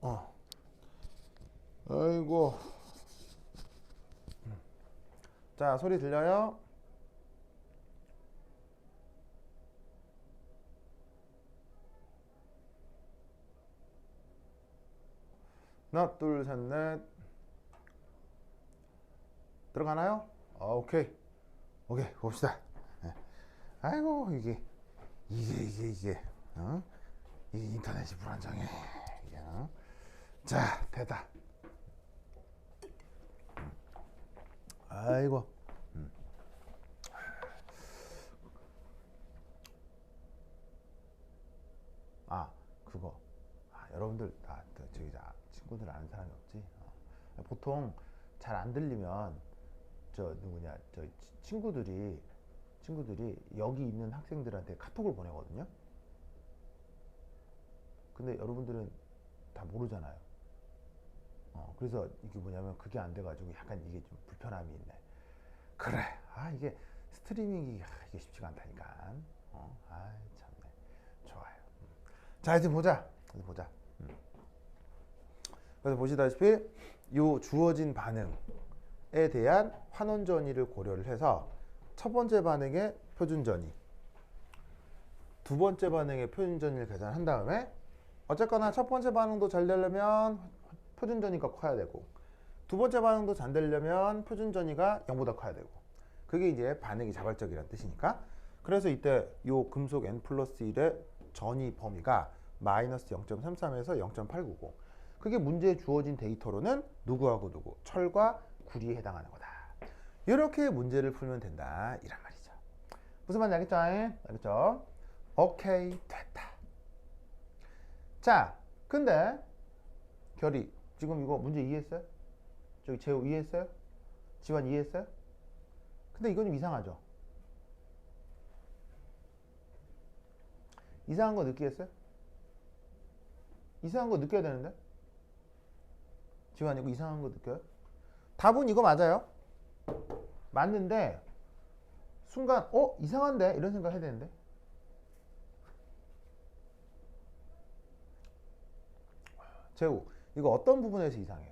어. 아이고. 자, 소리 들려요? 하나, 둘, 셋, 넷. 들어가나요? 오케이. 오케이, 봅시다. 네. 아이고, 이게, 어? 이게 인터넷이 불안정해. 이게, 어? 자, 됐다. 아이고. 아, 그거. 여러분들 다 저기 친구들 아는 사람이 없지? 보통 잘 안 들리면 저 누구냐 저 친구들이 여기 있는 학생들한테 카톡을 보내거든요. 근데 여러분들은 다 모르잖아요. 그래서 이게 뭐냐면 그게 안 돼가지고 약간 이게 좀 불편함이 있네. 그래. 이게 스트리밍이 이게 쉽지가 않다니까. 참네. 좋아요. 자, 이제 보자. 그래서 보시다시피 요 주어진 반응에 대한 환원 전이를 고려를 해서 첫 번째 반응의 표준 전이, 두 번째 반응의 표준 전이를 계산한 다음에 어쨌거나 첫 번째 반응도 잘 되려면 표준 전이가 커야 되고 두 번째 반응도 잘 되려면 표준 전이가 0보다 커야 되고 그게 이제 반응이 자발적이라는 뜻이니까. 그래서 이때 요 금속 n 플러스 1의 전이 범위가 마이너스 0.33에서 0.899. 그게 문제에 주어진 데이터로는 누구하고 누구, 철과 구리에 해당하는 거다. 이렇게 문제를 풀면 된다 이란 말이죠. 무슨 말인지 알겠죠? 알겠죠? 오케이, 됐다. 자, 근데 결이 지금 이거 문제 이해했어요? 저기 재호 이해했어요? 지환 이해했어요? 근데 이건 좀 이상하죠? 이상한 거 느끼겠어요? 이상한 거 느껴야 되는데? 지환 이거 이상한 거 느껴요? 답은 이거 맞아요. 맞는데 순간 이상한데? 이런 생각 해야 되는데. 재우 이거 어떤 부분에서 이상해요?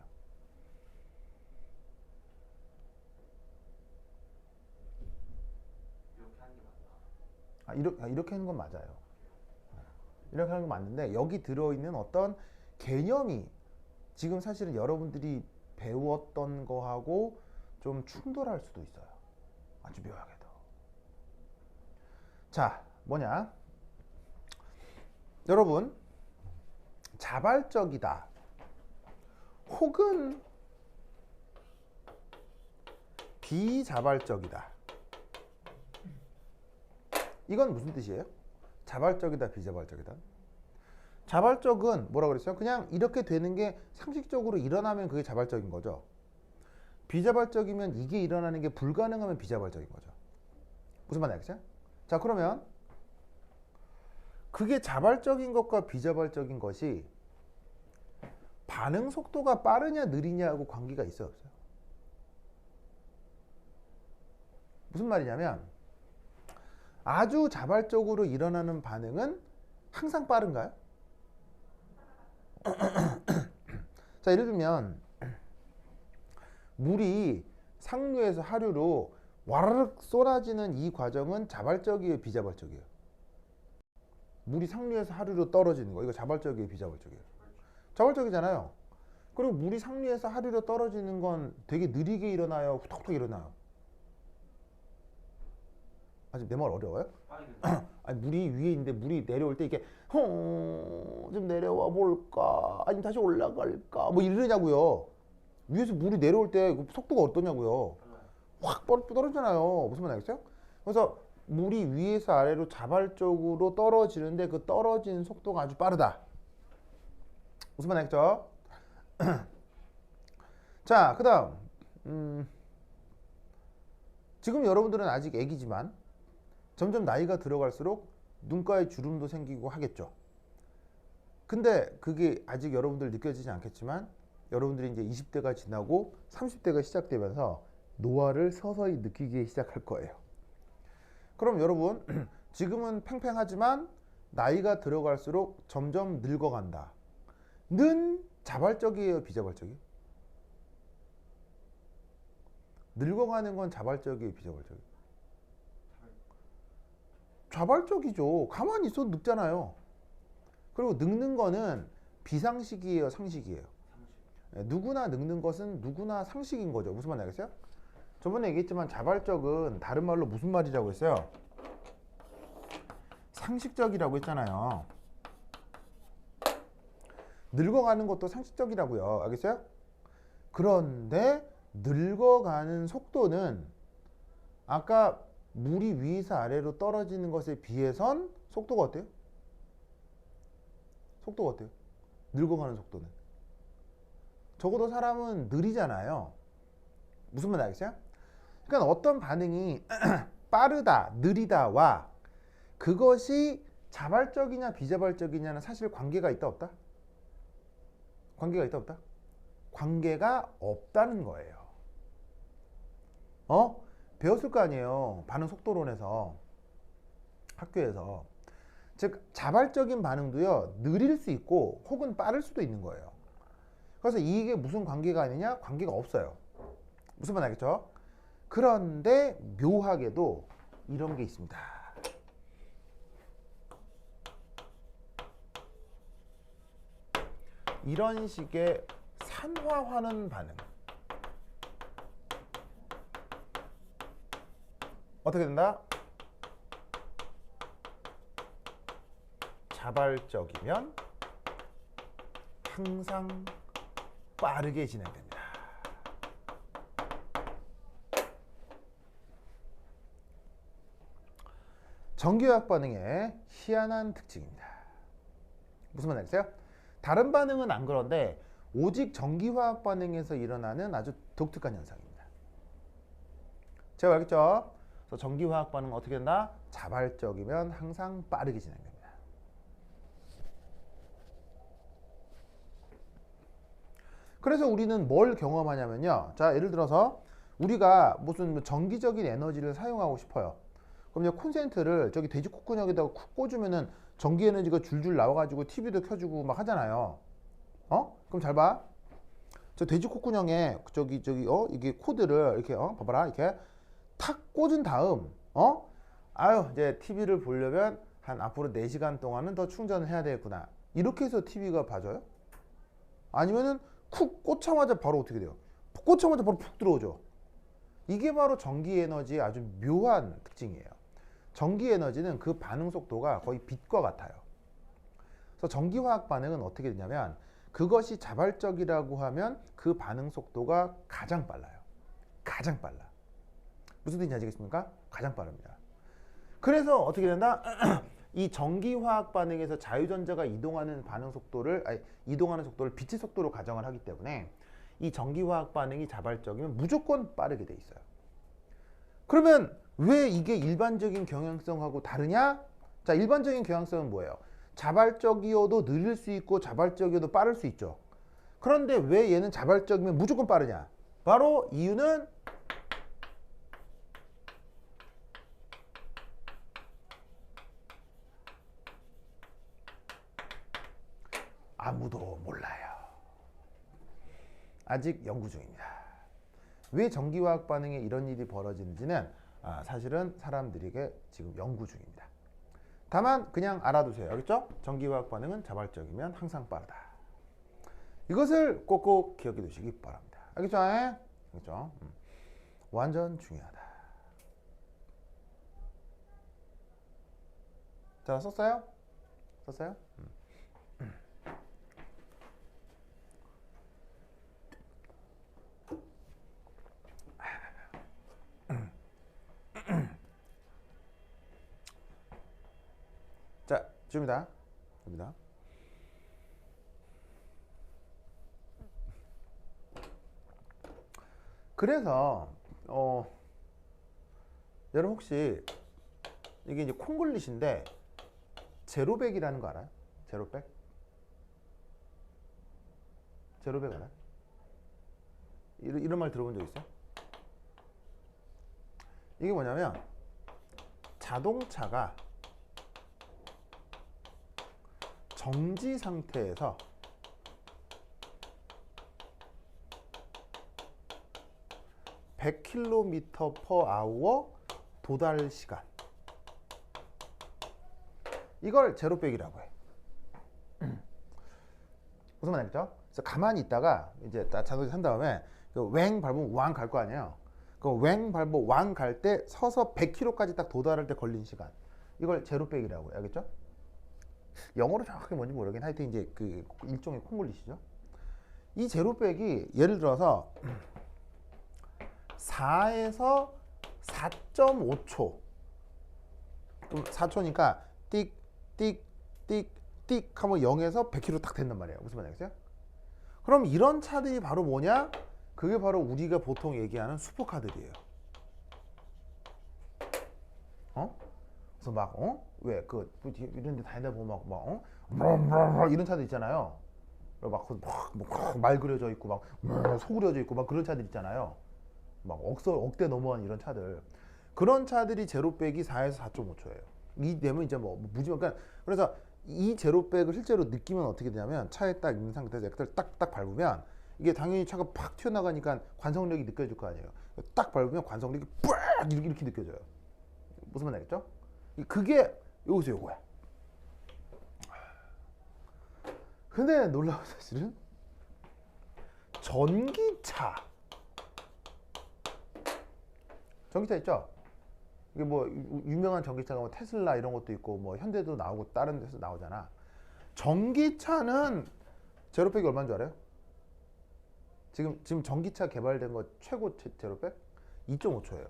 이렇게 하는 건 맞아요. 이렇게 하는 건 맞는데 여기 들어있는 어떤 개념이 지금 사실은 여러분들이 배웠던 거하고 좀 충돌할 수도 있어요. 아주 묘하게도. 자, 뭐냐? 여러분, 자발적이다 혹은 비자발적이다. 이건 무슨 뜻이에요? 자발적이다, 비자발적이다. 자발적은 뭐라 그랬어요? 그냥 이렇게 되는 게 상식적으로 일어나면 그게 자발적인 거죠. 비자발적이면 이게 일어나는 게 불가능하면 비자발적인 거죠. 무슨 말인지 알겠어요? 자, 그러면 그게 자발적인 것과 비자발적인 것이 반응 속도가 빠르냐 느리냐하고 관계가 있어요, 없어요? 무슨 말이냐면 아주 자발적으로 일어나는 반응은 항상 빠른가요? 자, 예를 들면 물이 상류에서 하류로 와르륵 쏟아지는 이 과정은 자발적이에요, 비자발적이에요? 물이 상류에서 하류로 떨어지는 거 이거 자발적이에요, 비자발적이에요? 자발적이잖아요. 그리고 물이 상류에서 하류로 떨어지는 건 되게 느리게 일어나요, 후딱후딱 일어나요? 아직 내 말 어려워요? 아니, 물이 위에 있는데 물이 내려올 때 이게 좀 내려와 볼까 아니면 다시 올라갈까 뭐 이러냐고요. 위에서 물이 내려올 때 속도가 어떠냐고요. 확 떨어지잖아요. 무슨 말 알겠어요? 그래서 물이 위에서 아래로 자발적으로 떨어지는데 그 떨어지는 속도가 아주 빠르다. 무슨 말 알겠죠? 자, 그 다음 지금 여러분들은 아직 애기지만 점점 나이가 들어갈수록 눈가에 주름도 생기고 하겠죠. 근데 그게 아직 여러분들 느껴지지 않겠지만 여러분들이 이제 20대가 지나고 30대가 시작되면서 노화를 서서히 느끼기 시작할 거예요. 그럼 여러분 지금은 팽팽하지만 나이가 들어갈수록 점점 늙어간다. 는 자발적이에요, 비자발적이에요? 늙어가는 건 자발적이에요, 비자발적이에요? 자발적이죠. 가만히 있어도 늙잖아요. 그리고 늙는 거는 비상식이에요, 상식이에요? 네, 누구나 늙는 것은 누구나 상식인 거죠. 무슨 말인지 알겠어요? 저번에 얘기했지만 자발적은 다른 말로 무슨 말이라고 했어요? 상식적이라고 했잖아요. 늙어가는 것도 상식적이라고요. 알겠어요? 그런데 늙어가는 속도는 아까 물이 위에서 아래로 떨어지는 것에 비해선 속도가 어때요? 속도가 어때요? 늙어가는 속도는. 적어도 사람은 느리잖아요. 무슨 말인지 알겠어요? 그러니까 어떤 반응이 빠르다, 느리다와 그것이 자발적이냐 비자발적이냐는 사실 관계가 있다 없다? 관계가 있다 없다? 관계가 없다는 거예요. 배웠을 거 아니에요. 반응 속도론에서 학교에서. 즉 자발적인 반응도요 느릴 수 있고 혹은 빠를 수도 있는 거예요. 그래서 이게 무슨 관계가 아니냐? 관계가 없어요. 무슨 말 알겠죠? 그런데 묘하게도 이런 게 있습니다. 이런 식의 산화하는 반응. 어떻게 된다? 자발적이면 항상 빠르게 진행됩니다. 전기화학 반응의 희한한 특징입니다. 무슨 말인지 알겠어요? 다른 반응은 안 그런데 오직 전기화학 반응에서 일어나는 아주 독특한 현상입니다. 제가 알겠죠? 그래서 전기화학 반응은 어떻게 된다? 자발적이면 항상 빠르게 진행됩니다. 그래서 우리는 뭘 경험하냐면요. 자, 예를 들어서 우리가 무슨 전기적인 에너지를 사용하고 싶어요. 그럼 이제 콘센트를 저기 돼지 콧구멍에다가 쿡 꽂으면은 전기 에너지가 줄줄 나와가지고 TV도 켜주고 막 하잖아요. 그럼 잘 봐. 저 돼지 콧구멍에 저기 이게 코드를 이렇게 봐봐라 이렇게 탁 꽂은 다음 아유 이제 TV를 보려면 한 앞으로 4시간 동안은 더 충전을 해야 되겠구나. 이렇게 해서 TV가 봐줘요? 아니면은 쿡 꽂자마자 바로 어떻게 돼요? 꽂자마자 바로 푹 들어오죠. 이게 바로 전기 에너지의 아주 묘한 특징이에요. 전기 에너지는 그 반응 속도가 거의 빛과 같아요. 그래서 전기화학 반응은 어떻게 되냐면 그것이 자발적이라고 하면 그 반응 속도가 가장 빨라요. 가장 빨라. 무슨 뜻인지 아시겠습니까? 가장 빠릅니다. 그래서 어떻게 된다? 이 전기화학 반응에서 자유전자가 이동하는 이동하는 속도를 빛의 속도로 가정을 하기 때문에 이 전기화학 반응이 자발적이면 무조건 빠르게 돼 있어요. 그러면 왜 이게 일반적인 경향성하고 다르냐? 자, 일반적인 경향성은 뭐예요? 자발적이어도 느릴 수 있고 자발적이어도 빠를 수 있죠. 그런데 왜 얘는 자발적이면 무조건 빠르냐? 바로 이유는 아무도 몰라요. 아직 연구 중입니다. 왜 전기화학 반응에 이런 일이 벌어지는지는 사실은 사람들에게 지금 연구 중입니다. 다만 그냥 알아두세요. 알겠죠? 전기화학 반응은 자발적이면 항상 빠르다. 이것을 꼭꼭 기억해 두시기 바랍니다. 알겠죠? 알겠죠? 완전 중요하다. 자, 썼어요? 썼어요? 자, 줍니다. 줍니다. 그래서 여러분 혹시 이게 이제 콩글리시인데 제로백이라는 거 알아요? 제로백? 제로백 알아요? 이런 말 들어본 적 있어요? 이게 뭐냐면 자동차가 정지 상태에서 100km/h 도달 시간. 이걸 제로백이라고 해. 무슨 말이죠? 그래서 가만히 있다가 이제 자동차 산 다음에 웽 밟으면 왕 갈 거 아니에요. 웽 밟고 왕 갈 때 서서 100km까지 딱 도달할 때 걸린 시간. 이걸 제로백이라고 해. 알겠죠? 영어로 정확하게 뭔지 모르긴 하여튼 이제 그 일종의 콩글리시죠. 이 제로백이 예를 들어서 4에서 4.5초. 그럼 4초니까 띡, 띡, 띡, 띡 하면 0에서 100km 딱 된단 말이에요. 무슨 말인지 알겠어요? 그럼 이런 차들이 바로 뭐냐? 그게 바로 우리가 보통 얘기하는 슈퍼카들이에요. 그래서 막 왜 이런 데 다니다 보면 막 이런 차들 있잖아요. 말 그려져 있고 막 소 그려져 있고 막 그런 차들 있잖아요. 막 억대 넘어간 이런 차들. 그런 차들이 제로백이 4에서 4.5초예요. 이 되면 이제 뭐 무지만 그래서 이 제로백을 실제로 느끼면 어떻게 되냐면 차에 딱 있는 상태에서 엑셀을 딱딱 밟으면 이게 당연히 차가 팍 튀어나가니까 관성력이 느껴질 거 아니에요. 딱 밟으면 관성력이 빡 이렇게 느껴져요. 무슨 말 알겠죠? 그게 여기서 요거야. 근데 놀라운 사실은 전기차 있죠? 이게 뭐 유명한 전기차가 뭐 테슬라 이런 것도 있고 뭐 현대도 나오고 다른 데서 나오잖아. 전기차는 제로백이 얼마인 줄 알아요? 지금 전기차 개발된 거 최고 제로백 2.5초예요.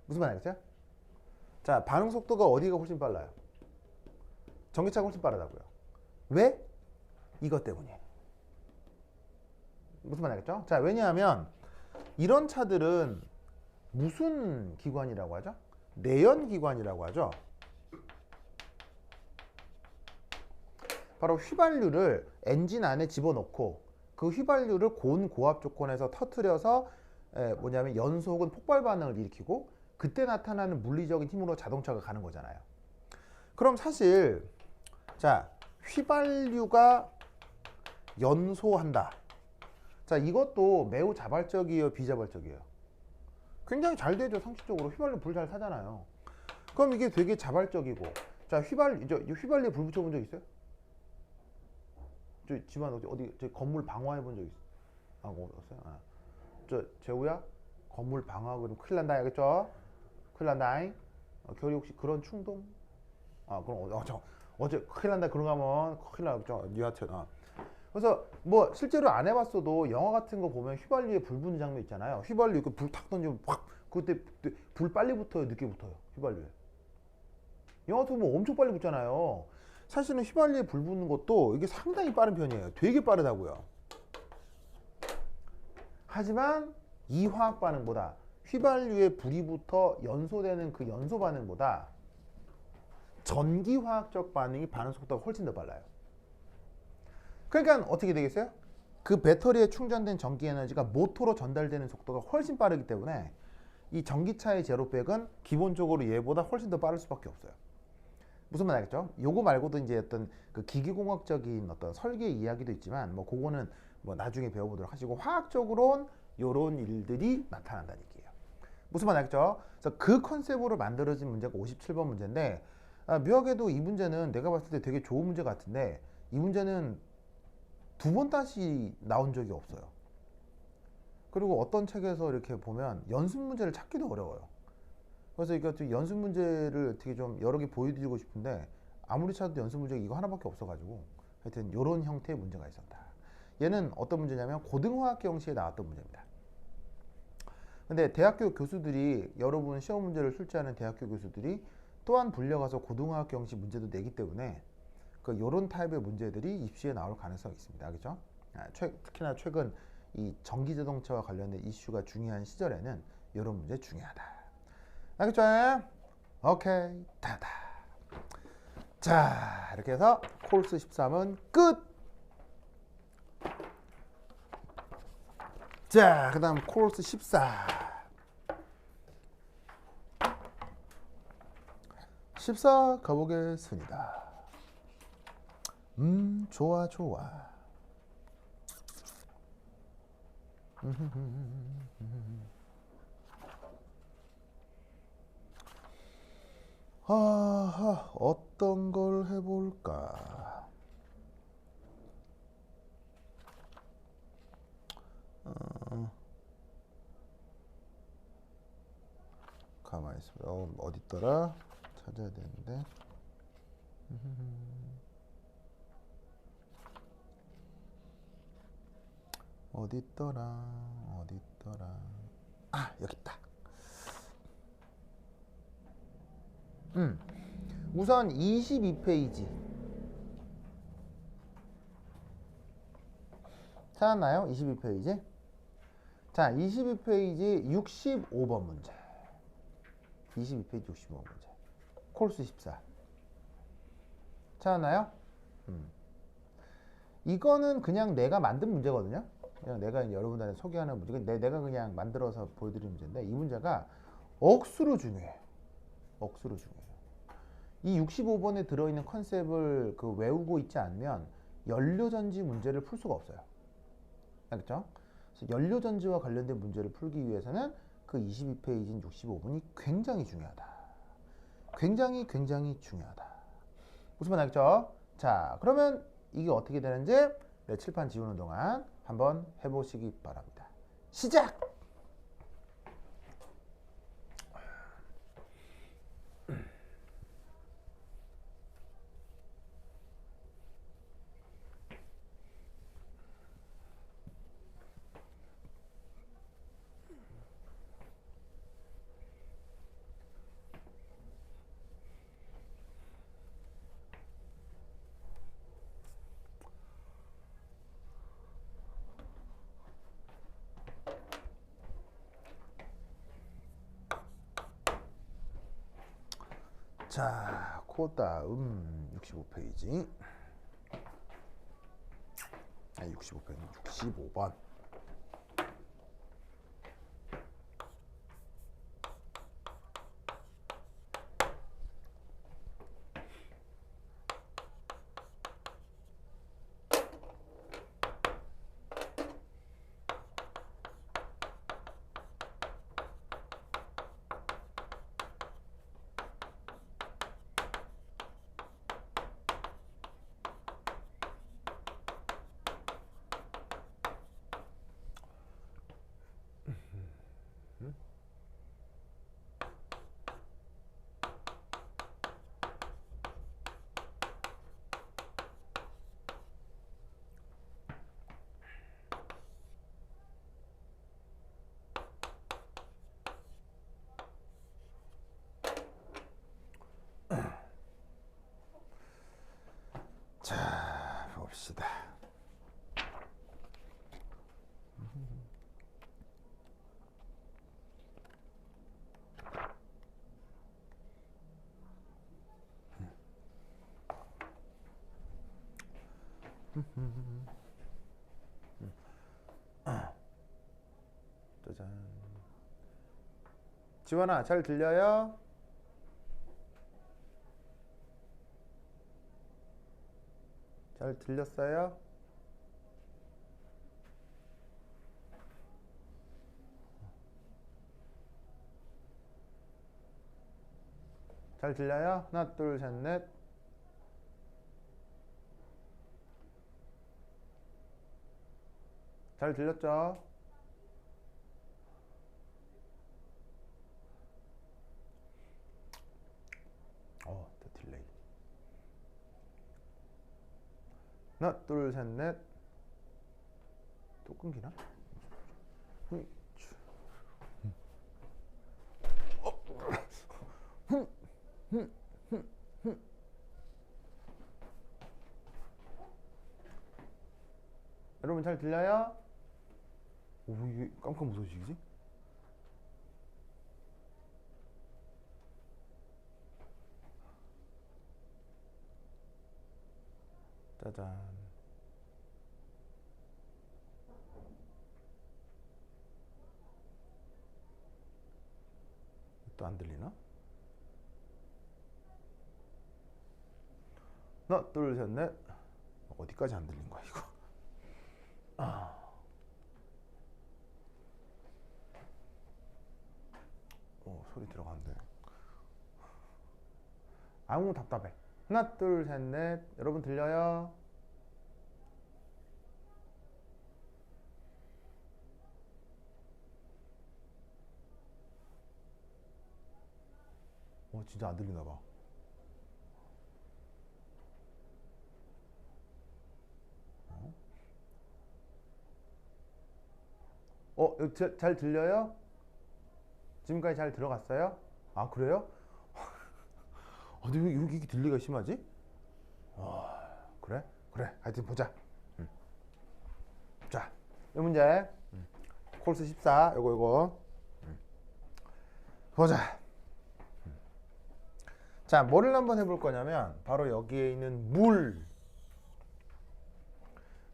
무슨 말 알겠어요? 자, 반응 속도가 어디가 훨씬 빨라요? 전기차가 훨씬 빠르다고요. 왜? 이것 때문이에요. 무슨 말 알겠죠? 자, 왜냐하면 이런 차들은 무슨 기관이라고 하죠? 내연 기관이라고 하죠. 바로 휘발유를 엔진 안에 집어넣고 그 휘발유를 고온 고압 조건에서 터뜨려서 뭐냐면 연소 혹은 폭발 반응을 일으키고 그때 나타나는 물리적인 힘으로 자동차가 가는 거잖아요. 그럼 사실 자, 휘발유가 연소한다. 자, 이것도 매우 자발적이에요, 비자발적이에요? 굉장히 잘 되죠. 상식적으로 휘발유 불 잘 타잖아요. 그럼 이게 되게 자발적이고, 자, 휘발유에 불 붙여본 적 있어요? 저 집안 어디 저 건물 방화해 본 적 있어요? 없어요? 저 재우야 건물 방화하고 그러면 큰일 난다, 알겠죠? 큰일 난다잉. 결이 혹시 그런 충동? 그럼 어제 큰일 난다 그런 거 하면 큰일 나죠. 니한테. 그래서 뭐 실제로 안 해봤어도 영화 같은 거 보면 휘발유에 불 붙는 장면 있잖아요. 휘발유 불 탁 던지면 확 그때 불 빨리 붙어요, 늦게 붙어요, 휘발유에. 영화 같은 거 보면 엄청 빨리 붙잖아요. 사실은 휘발유에 불 붙는 것도 이게 상당히 빠른 편이에요. 되게 빠르다고요. 하지만 이 화학 반응보다 휘발유에 불이 붙어 연소되는 그 연소 반응보다 전기 화학적 반응이 반응 속도가 훨씬 더 빨라요. 그러니까 어떻게 되겠어요? 그 배터리에 충전된 전기 에너지가 모터로 전달되는 속도가 훨씬 빠르기 때문에 이 전기차의 제로백은 기본적으로 얘보다 훨씬 더 빠를 수밖에 없어요. 무슨 말 알겠죠? 요거 말고도 이제 어떤 그 기계공학적인 어떤 설계 이야기도 있지만 뭐 그거는 뭐 나중에 배워보도록 하시고 화학적으로는 요런 일들이 나타난다는 얘기예요. 무슨 말 알겠죠? 그래서 그 컨셉으로 만들어진 문제가 57번 문제인데 묘하게도 이 문제는 내가 봤을 때 되게 좋은 문제 같은데 이 문제는 2번 다시 나온 적이 없어요. 그리고 어떤 책에서 이렇게 보면 연습 문제를 찾기도 어려워요. 그래서 이거 연습 문제를 어떻게 좀 여러 개 보여드리고 싶은데 아무리 찾아도 연습 문제가 이거 하나밖에 없어가지고 하여튼 이런 형태의 문제가 있었다. 얘는 어떤 문제냐면 고등화학 경시에 나왔던 문제입니다. 근데 대학교 교수들이 여러분 시험 문제를 출제하는 대학교 교수들이 또한 불려가서 고등화학 경시 문제도 내기 때문에 이런 타입의 문제들이 입시에 나올 가능성이 있습니다. 알겠죠? 특히나 최근 이 전기자동차와 관련된 이슈가 중요한 시절에는 이런 문제 중요하다. 알겠죠? 오케이. 다다. 자, 이렇게 해서 코र्스 13은 끝! 자, 그 다음 코र्스 14. 14 가보겠습니다. 좋아. 아하, 어떤 걸 해볼까? 가만히 있어. 어디 있더라? 찾아야 되는데. 어디 있더라? 어디 있더라? 아, 여기 있다. 우선 22페이지 찾았나요? 22페이지. 자, 22페이지 65번 문제. 22페이지 65번 문제. 콜수 14. 찾았나요? 이거는 그냥 내가 만든 문제거든요. 그냥 내가 여러분들한테 소개하는 문제가 내가 그냥 만들어서 보여드리는 문제인데, 이 문제가 억수로 중요해요. 억수로 중요해요. 이 65번에 들어있는 컨셉을 외우고 있지 않으면 연료전지 문제를 풀 수가 없어요. 알겠죠? 그래서 연료전지와 관련된 문제를 풀기 위해서는 그 22페이지인 65번이 굉장히 중요하다. 굉장히 중요하다. 무슨 말 알겠죠? 자, 그러면 이게 어떻게 되는지 내 칠판 지우는 동안 한번 해보시기 바랍니다. 시작! 자, 그 다음 65페이지. 65페이지 65번. 자, 봅시다. 짜잔. 지원아, 잘 들려요? 잘 들렸어요? 잘 들려요? 하나, 둘, 셋, 넷. 잘 들렸죠? 또 딜레이. 하나, 둘, 셋, 넷. 또 끊기나? 여러분 잘 들려요? 오, 이게 깜깜 무서워지지? 짜잔. 또 안 들리나? 하나, 둘, 셋, 넷. 어디까지 안 들린 거야, 이거? 소리 들어가는데. 아무 답답해. 하나, 둘, 셋, 넷. 여러분 들려요? 진짜 안 들리나 봐. 잘 들려요? 지금까지 잘 들어갔어요? 아, 그래요? 근데 왜 여기 들리가 심하지? 그래? 그래. 하여튼 보자. 자, 이 문제. 콜스 14. 요거. 보자. 자, 뭐를 한번 해볼 거냐면 바로 여기에 있는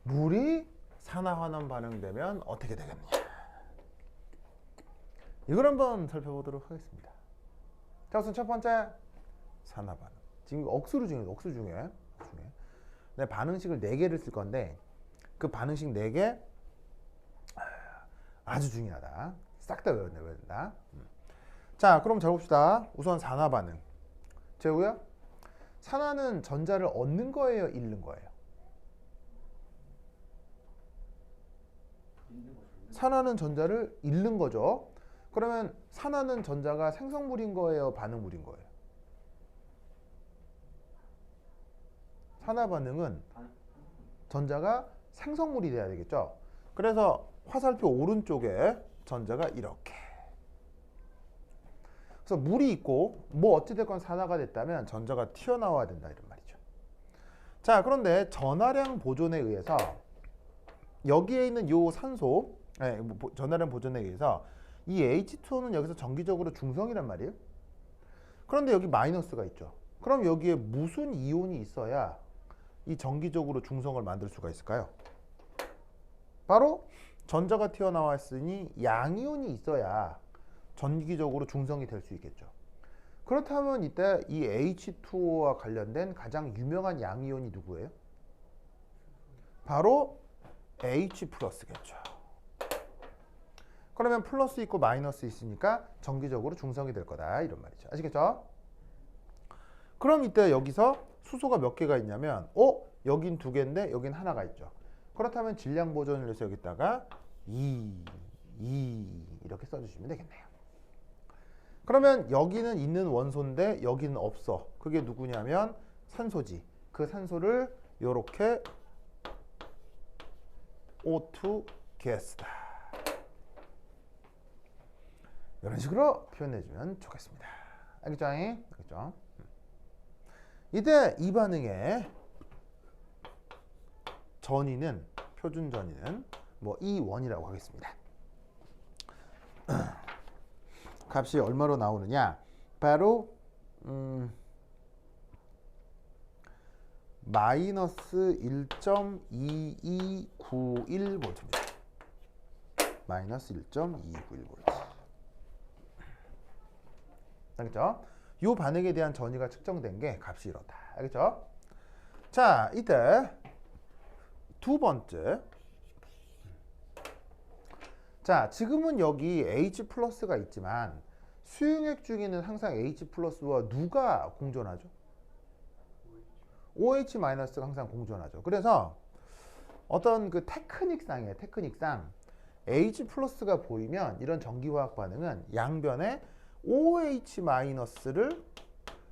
물이 산화환원 반응되면 어떻게 되겠느냐, 이걸 한번 살펴보도록 하겠습니다. 자, 우선 첫 번째 산화 반응. 지금 억수로 중요해요. 억수 중에. 내 반응식을 4개를 쓸 건데 그 반응식 4개 아주 중요하다. 싹 다 외워야 된다. 자, 그럼 잘 봅시다. 우선 산화 반응. 재우야, 산화는 전자를 얻는 거예요, 잃는 거예요? 산화는 전자를 잃는 거죠. 그러면 산화는 전자가 생성물인 거예요, 반응물인 거예요? 산화 반응은 전자가 생성물이 돼야 되겠죠. 그래서 화살표 오른쪽에 전자가 이렇게. 그래서 물이 있고 뭐 어찌됐건 산화가 됐다면 전자가 튀어나와야 된다, 이런 말이죠. 자, 그런데 전하량 보존에 의해서 여기에 있는 요 산소, 전하량 보존에 의해서 이 H2O는 여기서 정기적으로 중성이란 말이에요. 그런데 여기 마이너스가 있죠. 그럼 여기에 무슨 이온이 있어야 이 정기적으로 중성을 만들 수가 있을까요? 바로 전자가 튀어나왔으니 양이온이 있어야 전기적으로 중성이 될 수 있겠죠. 그렇다면 이때 이 H2O와 관련된 가장 유명한 양이온이 누구예요? 바로 H 플러스겠죠. 그러면 플러스 있고 마이너스 있으니까 정기적으로 중성이 될 거다, 이런 말이죠. 아시겠죠? 그럼 이때 여기서 수소가 몇 개가 있냐면 여긴 2개인데 여긴 하나가 있죠. 그렇다면 질량 보존을 해서 여기다가 2 이렇게 써주시면 되겠네요. 그러면 여기는 있는 원소인데 여기는 없어. 그게 누구냐면 산소지. 그 산소를 이렇게 O2 가스다, 이런 식으로 표현해주면 좋겠습니다. 알겠죠? 알겠죠? 이때 이 반응의 전위는, 표준 전위는 뭐 E1이라고 하겠습니다. 값이 얼마로 나오느냐? 바로 마이너스 1.2291V입니다. 마이너스 1.2291V. 알겠죠? 이 반응에 대한 전위가 측정된 게 값이 이렇다. 알겠죠? 자, 이때 두 번째. 자, 지금은 여기 H 플러스가 있지만 수용액 중에는 항상 H 플러스와 누가 공존하죠? OH 마이너스가 항상 공존하죠. 그래서 어떤 그 테크닉상이에요. 테크닉상 H 플러스가 보이면 이런 전기화학 반응은 양변에 OH 마이너스를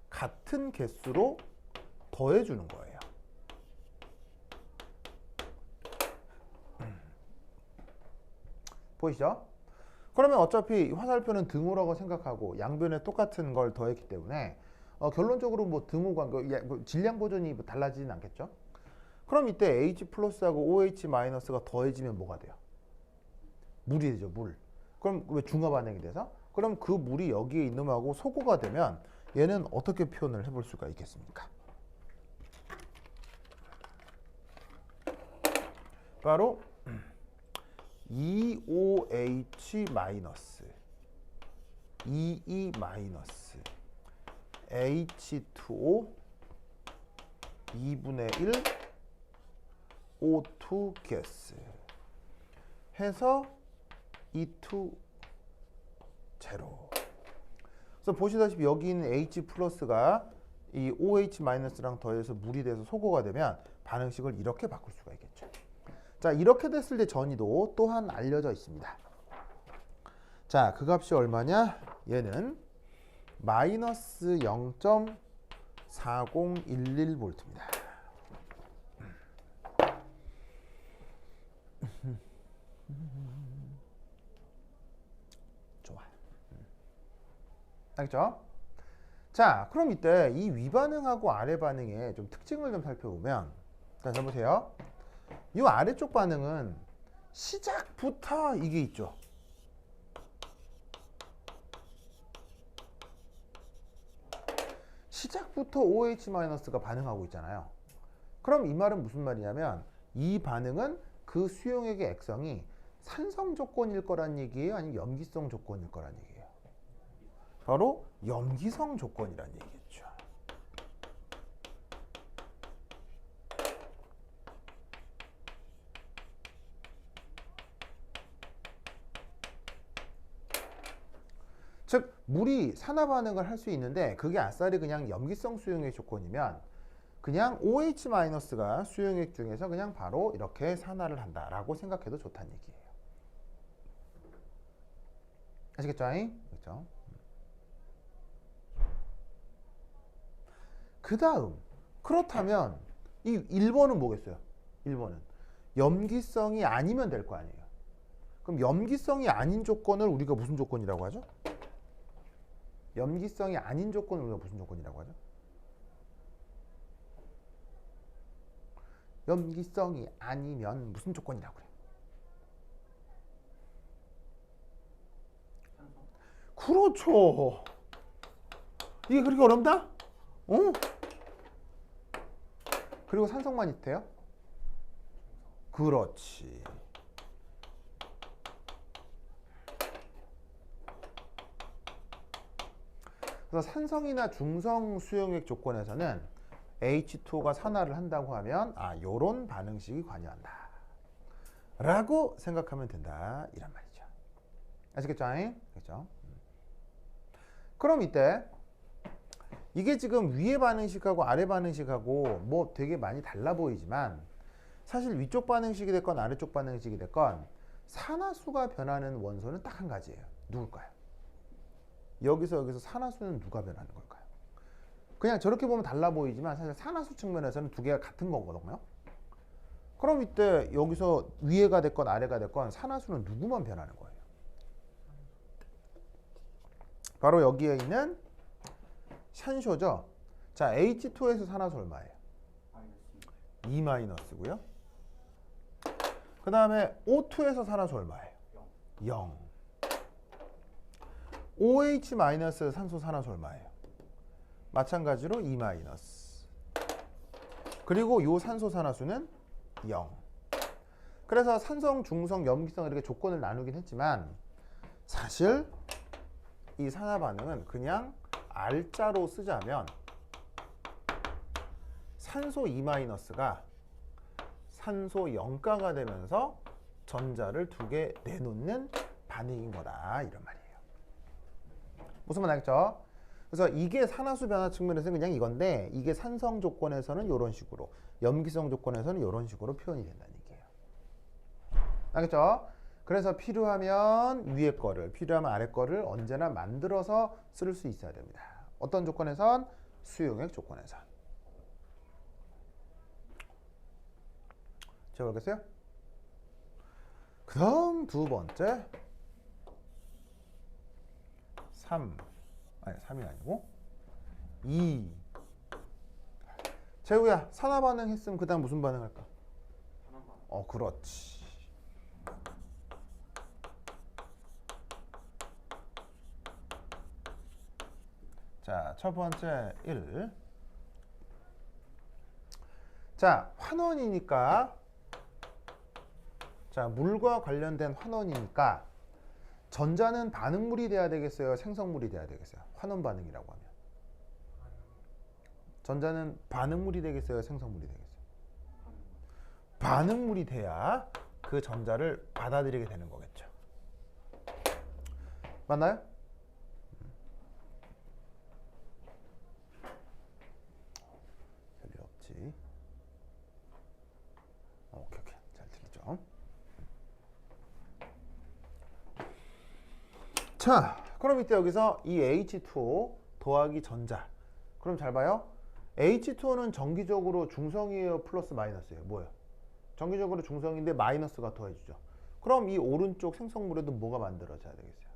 같은 개수로 더해주는 거예요. 보이시죠? 그러면 어차피 화살표는 등호라고 생각하고 양변에 똑같은 걸 더했기 때문에 결론적으로 뭐 등호 관계, 질량 보존이 뭐 달라지진 않겠죠? 그럼 이때 H 플러스하고 OH 마이너스가 더해지면 뭐가 돼요? 물이 되죠, 물. 그럼 왜 중화 반응이 돼서? 그럼 그 물이 여기에 있는 놈하고 소고가 되면 얘는 어떻게 표현을 해볼 수가 있겠습니까? 바로 EOH 마이너스 EE 마이너스 H2O 2분의 1 O2 가스 해서 E2 제로. 그래서 보시다시피 여기 있는 H 플러스가 이 OH 마이너스랑 더해서 물이 돼서 소고가 되면 반응식을 이렇게 바꿀 수가 있겠죠. 자, 이렇게 됐을 때 전이도 또한 알려져 있습니다. 자, 그 값이 얼마냐? 얘는 마이너스 0.4011V입니다. 좋아. 알겠죠? 자, 그럼 이때 이 위반응하고 아래 반응의 좀 특징을 좀 살펴보면, 자, 보세요. 이 아래쪽 반응은 시작부터 이게 있죠. 시작부터 OH-가 반응하고 있잖아요. 그럼 이 말은 무슨 말이냐면 이 반응은 그 수용액의 액성이 산성 조건일 거란 얘기예요? 아니면 염기성 조건일 거란 얘기예요? 바로 염기성 조건이란 얘기겠죠. 즉 물이 산화 반응을 할 수 있는데 그게 아싸리 그냥 염기성 수용액 조건이면 그냥 OH-가 수용액 중에서 그냥 바로 이렇게 산화를 한다라고 생각해도 좋다는 얘기예요. 아시겠죠? 그렇죠? 그 다음 그렇다면 이 1번은 뭐겠어요? 1번은 염기성이 아니면 될 거 아니에요. 그럼 염기성이 아닌 조건을 우리가 무슨 조건이라고 하죠? 염기성이 아닌 조건을 우리가 무슨 조건이라고 하죠? 염기성이 아니면 무슨 조건이라고 그래요? 그렇죠. 이게 그렇게 어렵다? 어? 그리고 산성만 있대요? 그렇지. 그래서 산성이나 중성 수용액 조건에서는 H2가 산화를 한다고 하면 요런 반응식이 관여한다 라고 생각하면 된다 이란 말이죠. 아시겠죠? 그렇죠? 그럼 이때 이게 지금 위의 반응식하고 아래 반응식하고 뭐 되게 많이 달라 보이지만 사실 위쪽 반응식이 됐건 아래쪽 반응식이 됐건 산화수가 변하는 원소는 딱 한 가지예요. 누굴까요? 여기서 산화수는 누가 변하는 걸까요? 그냥 저렇게 보면 달라 보이지만 사실 산화수 측면에서는 두 개가 같은 거거든요. 그럼 이때 여기서 위에가 됐건 아래가 됐건 산화수는 누구만 변하는 거예요? 바로 여기에 있는 샨쇼죠. 자, H2에서 산화수 얼마예요? 2-고요. 그 다음에 O2에서 산화수 얼마예요? 0. OH- 산소 산화수 얼마예요? 마찬가지로 2-. 그리고 이 산소 산화수는 0. 그래서 산성, 중성, 염기성 이렇게 조건을 나누긴 했지만 사실 이 산화 반응은 그냥 R자로 쓰자면 산소 2-가 산소 0가가 되면서 전자를 두 개 내놓는 반응인 거다 이런 말이에요. 무슨 말 알겠죠? 그래서 이게 산화수 변화 측면에서는 그냥 이건데 이게 산성 조건에서는 이런 식으로 염기성 조건에서는 이런 식으로 표현이 된다는 얘기예요. 알겠죠? 그래서 필요하면 위에 거를 필요하면 아래 거를 언제나 만들어서 쓸 수 있어야 됩니다. 어떤 조건에선? 수용액 조건에선. 제가 모르겠어요? 그 다음 두 번째 3이 아니고 2. 재우야, 산화 반응 했으면 그 다음 무슨 반응 할까? 그렇지. 자, 첫 번째 1. 자, 환원이니까 자, 물과 관련된 환원이니까 전자는 반응물이 돼야 되겠어요? 생성물이 돼야 되겠어요? 환원 반응이라고 하면. 전자는 반응물이 되겠어요? 생성물이 되겠어요? 반응물이 돼야 그 전자를 받아들이게 되는 거겠죠. 맞나요? 자, 그럼 이때 여기서 이 H2O 더하기 전자. 그럼 잘 봐요. H2O는 정기적으로 중성이에요, 플러스 마이너스예요? 뭐예요? 정기적으로 중성인데 마이너스가 더해주죠. 그럼 이 오른쪽 생성물에도 뭐가 만들어져야 되겠어요?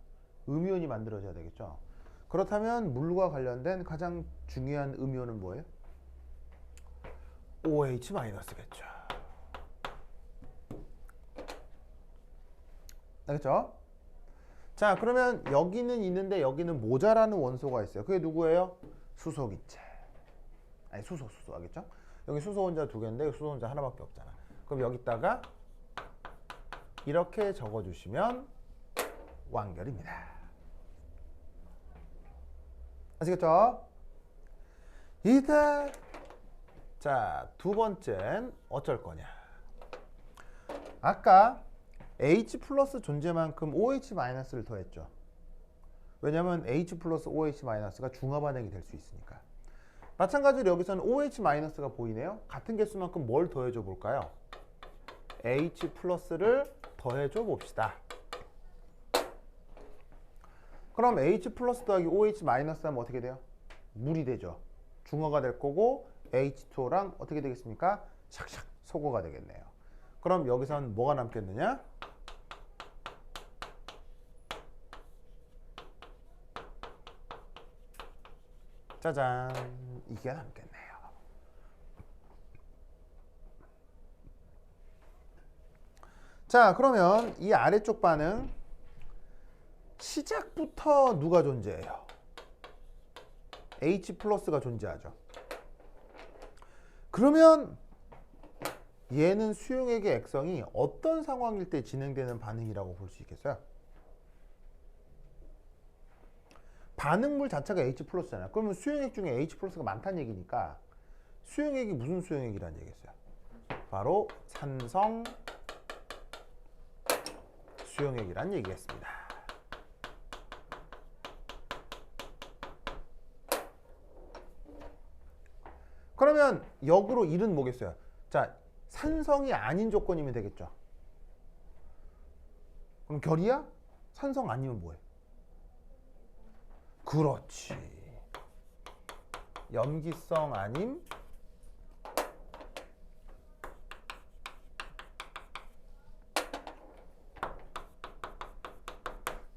음이온이 만들어져야 되겠죠. 그렇다면 물과 관련된 가장 중요한 음이온은 뭐예요? OH-겠죠. 알겠죠? 자, 그러면 여기는 있는데 여기는 모자라는 원소가 있어요. 그게 누구예요? 수소기체. 아니, 수소 알겠죠? 여기 수소 혼자 두 개인데 수소 혼자 하나밖에 없잖아. 그럼 여기다가 이렇게 적어주시면 완결입니다. 아시겠죠? 이때 자, 두 번째는 어쩔 거냐? 아까 H 플러스 존재만큼 OH 마이너스를 더했죠. 왜냐하면 H 플러스 OH 마이너스가 중화 반응이 될 수 있으니까. 마찬가지로 여기서는 OH 마이너스가 보이네요. 같은 개수만큼 뭘 더해줘 볼까요? H 플러스를 더해줘 봅시다. 그럼 H 플러스 더하기 OH 마이너스 하면 어떻게 돼요? 물이 되죠. 중화가 될 거고 H2O랑 어떻게 되겠습니까? 샥샥 소고가 되겠네요. 그럼 여기선 뭐가 남겠느냐? 짜잔, 이게 남겠네요. 자, 그러면 이 아래쪽 반응 시작부터 누가 존재해요? H 플러스가 존재하죠. 그러면 얘는 수용액의 액성이 어떤 상황일 때 진행되는 반응이라고 볼 수 있겠어요? 반응물 자체가 H 플러스잖아요. 그러면 수용액 중에 H 플러스가 많다는 얘기니까 수용액이 무슨 수용액이라는 얘기겠어요? 바로 산성 수용액이란 얘기겠습니다. 그러면 역으로 1은 뭐겠어요? 자, 산성이 아닌 조건이면 되겠죠. 그럼 결이야? 산성 아니면 뭐해? 그렇지. 염기성 아님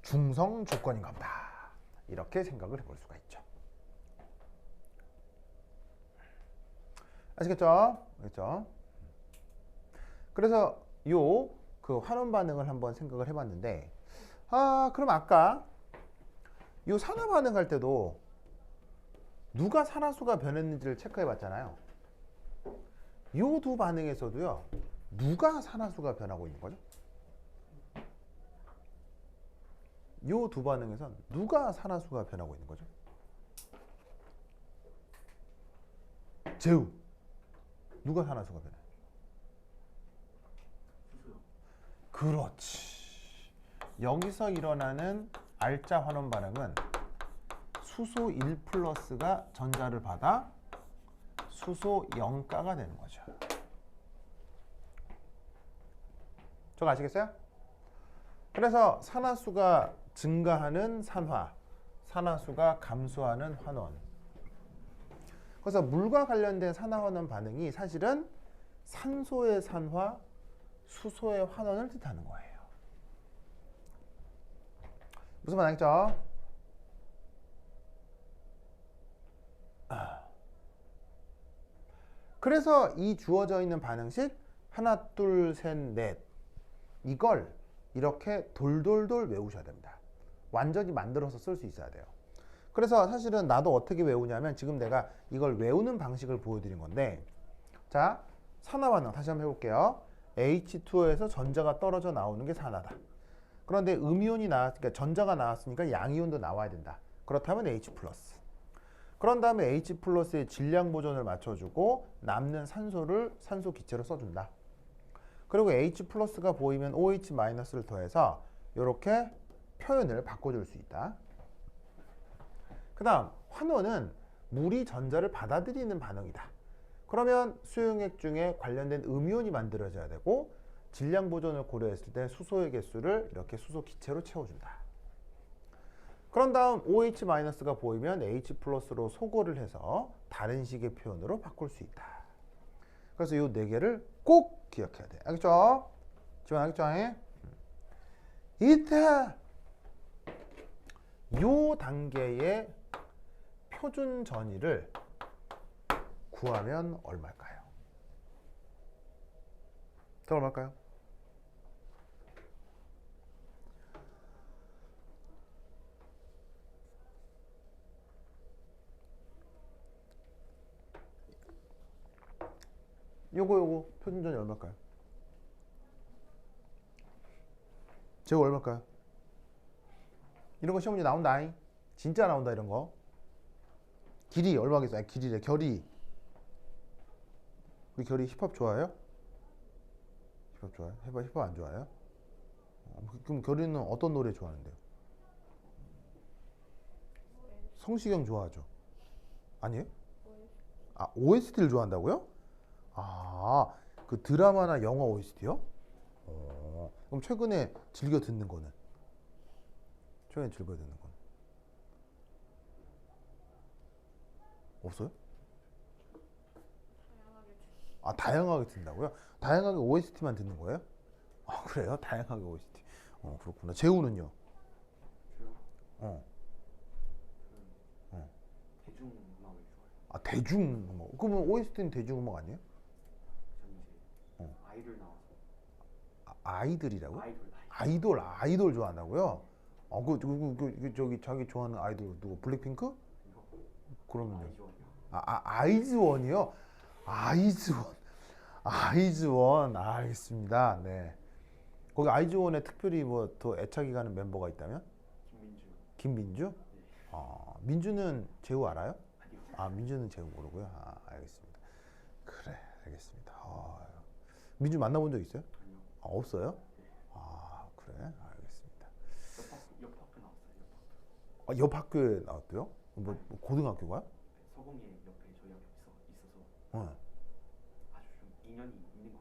중성 조건인가 보다. 이렇게 생각을 해볼 수가 있죠. 아시겠죠? 그렇죠? 그래서 그 환원 반응을 한번 생각을 해봤는데, 그럼 아까 요 산화 반응할 때도 누가 산화수가 변했는지를 체크해봤잖아요. 요 두 반응에서도요, 누가 산화수가 변하고 있는 거죠? 요 두 반응에선 누가 산화수가 변하고 있는 거죠? 제우. 누가 산화수가 변해요? 그렇지. 여기서 일어나는 알짜 환원 반응은 수소 1 플러스가 전자를 받아 수소 0가가 되는 거죠. 저거 아시겠어요? 그래서 산화수가 증가하는 산화, 산화수가 감소하는 환원. 그래서 물과 관련된 산화환원 반응이 사실은 산소의 산화, 수소의 환원을 뜻하는 거예요. 무슨 말 알겠죠? 그래서 이 주어져 있는 반응식 하나, 둘, 셋, 넷 이걸 이렇게 돌돌돌 외우셔야 됩니다. 완전히 만들어서 쓸 수 있어야 돼요. 그래서 사실은 나도 어떻게 외우냐면 지금 내가 이걸 외우는 방식을 보여드린 건데, 자, 산화 반응 다시 한번 해볼게요. H2O에서 전자가 떨어져 나오는 게 산화다. 그런데 음이온이 그러니까 전자가 나왔으니까 양이온도 나와야 된다. 그렇다면 H 플러스. 그런 다음에 H 플러스의 질량 보존을 맞춰주고 남는 산소를 산소 기체로 써준다. 그리고 H 플러스가 보이면 OH 마이너스를 더해서 이렇게 표현을 바꿔줄 수 있다. 그 다음 환원은 물이 전자를 받아들이는 반응이다. 그러면 수용액 중에 관련된 음이온이 만들어져야 되고 질량 보존을 고려했을 때 수소의 개수를 이렇게 수소 기체로 채워준다. 그런 다음 OH-가 보이면 H 플러스로 소거를 해서 다른 식의 표현으로 바꿀 수 있다. 그래서 이 네 개를 꼭 기억해야 돼. 알겠죠? 지원 알겠죠? 이때 요 단계의 표준 전위를 구하면 얼마일까요? 더 얼마일까요? 요거 표준 전위 얼마일까요? 제곱 얼마일까요? 이런 거 시험 문제 나온다잉. 진짜 나온다 이런 거. 길이 얼마겠어요? 아니, 길이래. 결이. 우리 결이 힙합 좋아해요? 힙합 좋아해요? 힙합 안 좋아해요? 그럼 결이는 어떤 노래 좋아하는데요? 성시경 좋아하죠? 아니에요? 아, OST를 좋아한다고요? 아, 그 드라마나 영화 OST요? 그럼 최근에 즐겨 듣는 거는? 최근에 즐겨 듣는 거는? 없어요? 아, 다양하게 듣는다고요? 다양하게 OST만 듣는 거예요? 아, 그래요? 다양하게 OST. 그렇구나. 재우는요? 어. 대중음악을 좋아해요. 아, 대중음악. 그러면 OST는 대중음악 아니에요? 저는 이제 아이돌 나와서. 아이들이라고? 아이돌. 아이돌 좋아한다고요? 저기 자기 좋아하는 아이돌 누구? 블랙핑크? 그러면요? 아이즈원이요? 아이즈원. 알겠습니다. 네. 거기 아이즈원에 특별히 뭐 더 애착이 가는 멤버가 있다면? 김민주? 네. 민주는 재우 알아요? 아니요. 아, 민주는 재우 모르고요. 아, 알겠습니다. 그래, 알겠습니다. 민주 만나본 적 있어요? 아니요. 아, 없어요? 네. 아, 그래, 알겠습니다. 옆 학교 나왔어요. 아, 옆 학교에 나왔대요? 뭐 고등학교가요? 서공예 옆에 저희 학교 있어서 어. 아주 좀 인연이 있는 관계예요.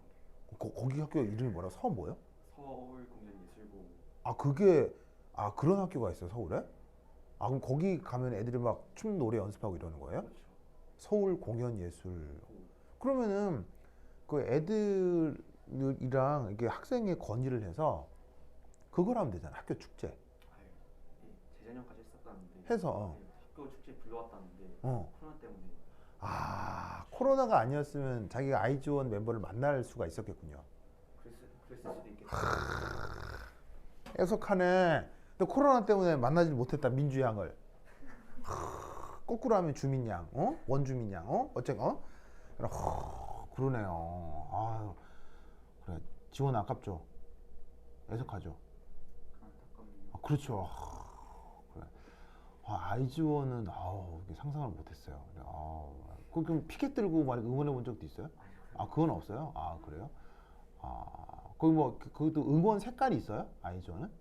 거기 학교 이름이 뭐라고? 뭐요? 서울공연예술고. 아, 그게 그런 학교가 있어요, 서울에? 아, 그럼 거기 가면 애들이 막 춤 노래 연습하고 이러는 거예요? 그렇죠. 서울 공연예술. 그러면은 그 애들이랑 이렇게 학생회 건의를 해서 그걸 하면 되잖아. 학교 축제. 네, 재작년까지 했었다는데 해서 네, 학교 축제 불러왔다는데 코로나 때문에. 코로나가 아니었으면 자기가 아이즈원 멤버를 만날 수가 있었겠군요. 그랬을 수도 있겠죠. 애석하네. 근데 코로나 때문에 만나지 못했다, 민주 양을. 거꾸로 하면 주민 양, 원주민 양, 그러네요. 아유, 그래. 지원 아깝죠? 애석하죠? 안타깝네요. 그렇죠. 그래. 아이즈원은 상상을 못했어요. 그래. 그럼 피켓 들고 막 응원해 본 적도 있어요? 그건 없어요? 그래요? 거기 뭐 그것도 응원 색깔이 있어요? 아이즈원은?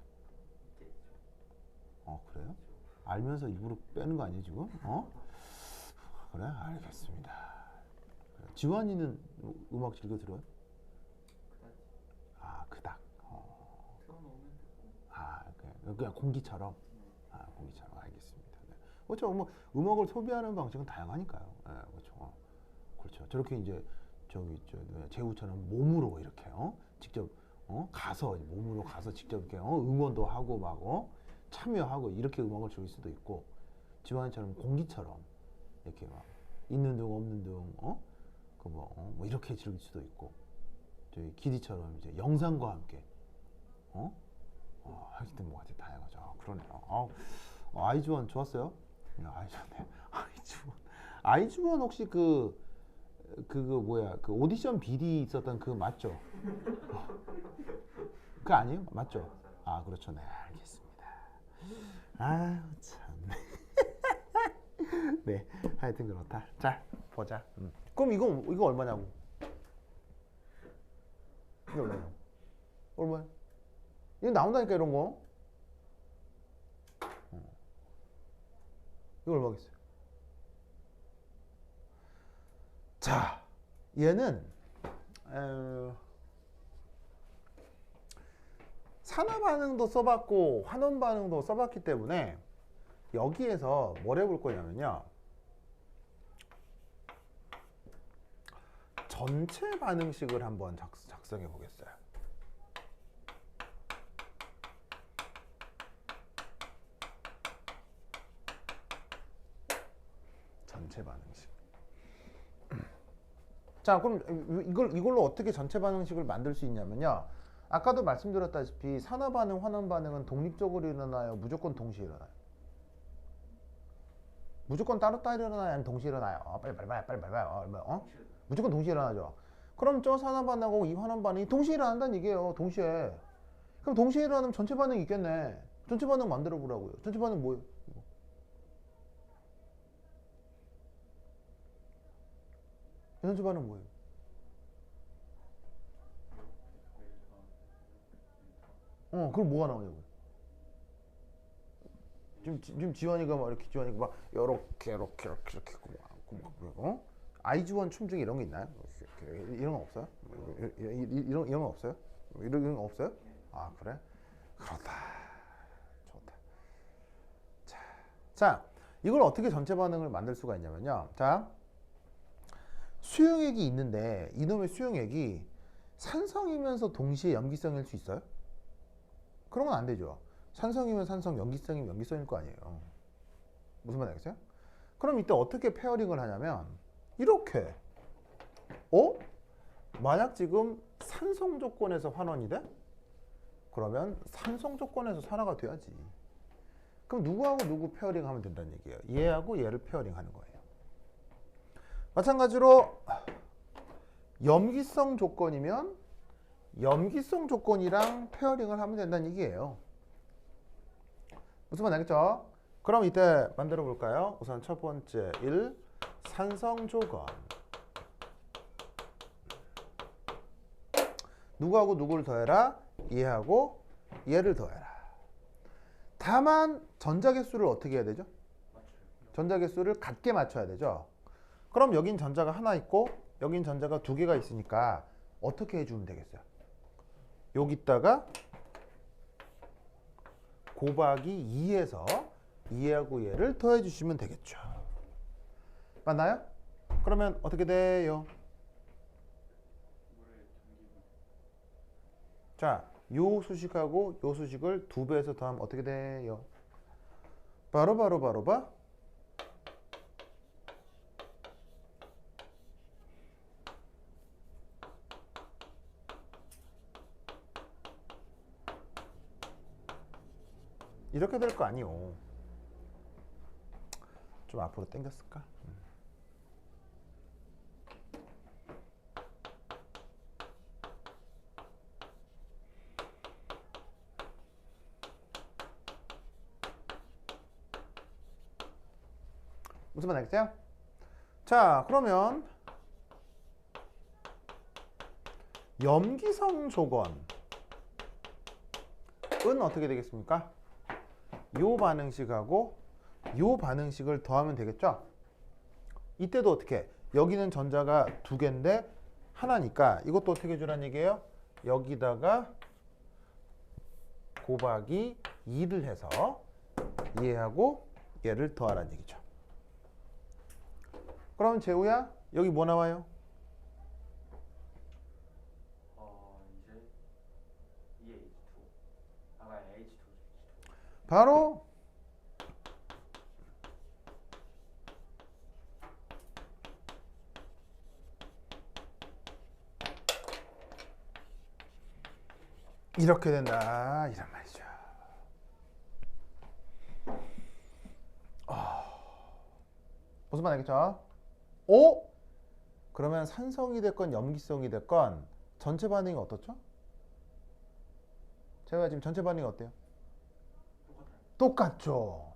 그래요? 알면서 일부러 빼는 거 아니에요 지금? 그래, 알겠습니다. 그래. 지환이는 음악 즐겨 들어요? 그닥. 틀어놓으면 되고. 그냥 공기처럼. 공기처럼. 알겠습니다. 네. 그렇죠. 뭐 음악을 소비하는 방식은 다양하니까요. 네, 그렇죠. 그렇죠. 저렇게 이제 재우처럼 몸으로 이렇게 직접 가서 몸으로 가서 직접 이렇게 응원도 하고 막 참여하고 이렇게 음악을 즐길 수도 있고, 지환이처럼 공기처럼 이렇게 막 있는 둥 없는 둥 뭐 이렇게 즐길 수도 있고, 저희 기디처럼 이제 영상과 함께 하기 때문에 뭐가 되게 다양하죠. 그러네요. 아이즈원 좋았어요? 아이즈원 혹시 그 오디션 비디 있었던 그 맞죠? 그 아니에요? 맞죠? 그렇죠. 네, 알겠습니다. 참. 네, 하여튼 그렇다. 자, 보자. 그럼 이거 얼마냐고? 이거 얼마냐고? 얼마야? 이거 나온다니까 이런 거. 이거 얼마겠어요? 자, 얘는 산화 반응도 써봤고 환원 반응도 써봤기 때문에 여기에서 뭘 해볼 거냐면요. 전체 반응식을 한번 작성해 보겠어요. 전체 반응식. 자, 그럼 이걸로 어떻게 전체 반응식을 만들 수 있냐면요. 아까도 말씀드렸다시피 산화 반응, 환원 반응은 독립적으로 일어나요? 무조건 동시에 일어나요? 무조건 따로따로 일어나요? 아니면 동시에 일어나요? 빨리 어? 무조건 동시에 일어나죠. 그럼 저 산화 반응하고 이 환원 반응이 동시에 일어난다는 얘기예요. 동시에. 그럼 동시에 일어나면 전체 반응이 있겠네. 전체 반응 만들어 보라고요. 전체 반응 뭐예요? 이거. 전체 반응 뭐예요? 그럼 뭐가 나오냐고요? 지금 지원이가 막 이렇게 지원이가 막 이렇게 있고 막 아이즈원 춤 중에 이런 거 있나요? 이런 거 없어요? 이런 거 없어요? 이런 거 없어요? 아, 그래? 그렇다. 좋다. 자, 이걸 어떻게 전체 반응을 만들 수가 있냐면요. 자, 수용액이 있는데 이놈의 수용액이 산성이면서 동시에 염기성일 수 있어요? 그런 건 안 되죠. 산성이면 산성, 염기성이면 염기성일 거 아니에요. 무슨 말 알겠어요? 그럼 이때 어떻게 페어링을 하냐면 이렇게. 만약 지금 산성 조건에서 환원이 돼? 그러면 산성 조건에서 산화가 돼야지. 그럼 누구하고 누구 페어링 하면 된다는 얘기예요. 얘하고 얘를 페어링 하는 거예요. 마찬가지로 염기성 조건이면 염기성 조건이랑 페어링을 하면 된다는 얘기예요. 무슨 말 알겠죠? 그럼 이때 만들어 볼까요? 우선 첫 번째 1. 산성 조건. 누구하고 누구를 더해라? 얘하고 얘를 더해라. 다만 전자개수를 어떻게 해야 되죠? 전자개수를 같게 맞춰야 되죠. 그럼 여긴 전자가 하나 있고 여긴 전자가 두 개가 있으니까 어떻게 해주면 되겠어요? 여기다가 곱하기 2에서 얘하고 얘를 더해 주시면 되겠죠. 맞나요? 그러면 어떻게 돼요? 자, 요 수식하고 요 수식을 2배에서 더하면 어떻게 돼요? 바로 봐. 이렇게 될 거 아니요. 좀 앞으로 당겼을까? 무슨 말 알겠어요? 자, 그러면 염기성 조건은 어떻게 되겠습니까? 요 반응식하고 요 반응식을 더하면 되겠죠? 이때도 어떻게? 여기는 전자가 두 개인데 하나니까 이것도 어떻게 해주라는 얘기예요? 여기다가 곱하기 2를 해서 얘하고 얘를 더하라는 얘기죠. 그럼 재우야, 여기 뭐 나와요? 이제 EH2. 아까 H2. 바로 이렇게 된다 이란 말이죠. 무슨 말 알겠죠? 그러면 산성이 됐건 염기성이 됐건 전체 반응이 어떻죠? 제가 지금 전체 반응이 어때요? 똑같죠.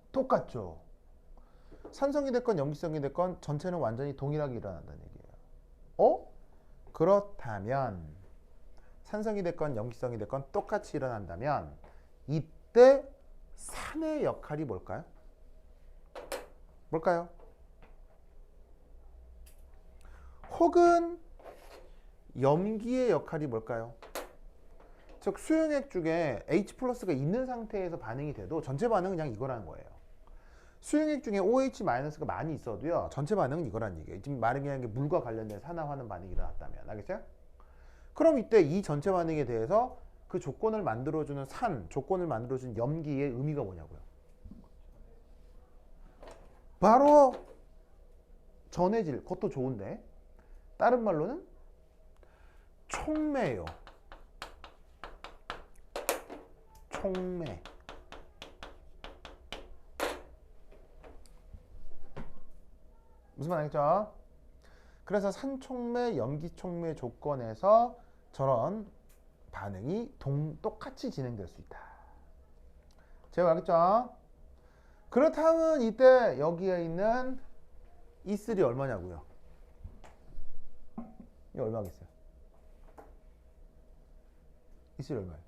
산성이 됐건 염기성이 됐건 전체는 완전히 동일하게 일어난다는 얘기예요. 그렇다면 산성이 됐건 염기성이 됐건 똑같이 일어난다면 이때 산의 역할이 뭘까요? 혹은 염기의 역할이 뭘까요? 즉 수용액 중에 H+가 있는 상태에서 반응이 돼도 전체 반응은 그냥 이거라는 거예요. 수용액 중에 OH-가 많이 있어도요. 전체 반응은 이거란 얘기예요. 지금 말하는 게 물과 관련된 산화하는 반응이 일어났다면. 알겠어요? 그럼 이때 이 전체 반응에 대해서 그 조건을 만들어주는 조건을 만들어주는 염기의 의미가 뭐냐고요. 바로 전해질. 그것도 좋은데 다른 말로는 촉매예요. 촉매. 무슨 말 알겠죠? 그래서 산촉매, 염기촉매 조건에서 저런 반응이 똑같이 진행될 수 있다. 제가 알겠죠? 그렇다면 이때 여기에 있는 E3 얼마냐고요? 이 얼마겠어요? E3 얼마예요?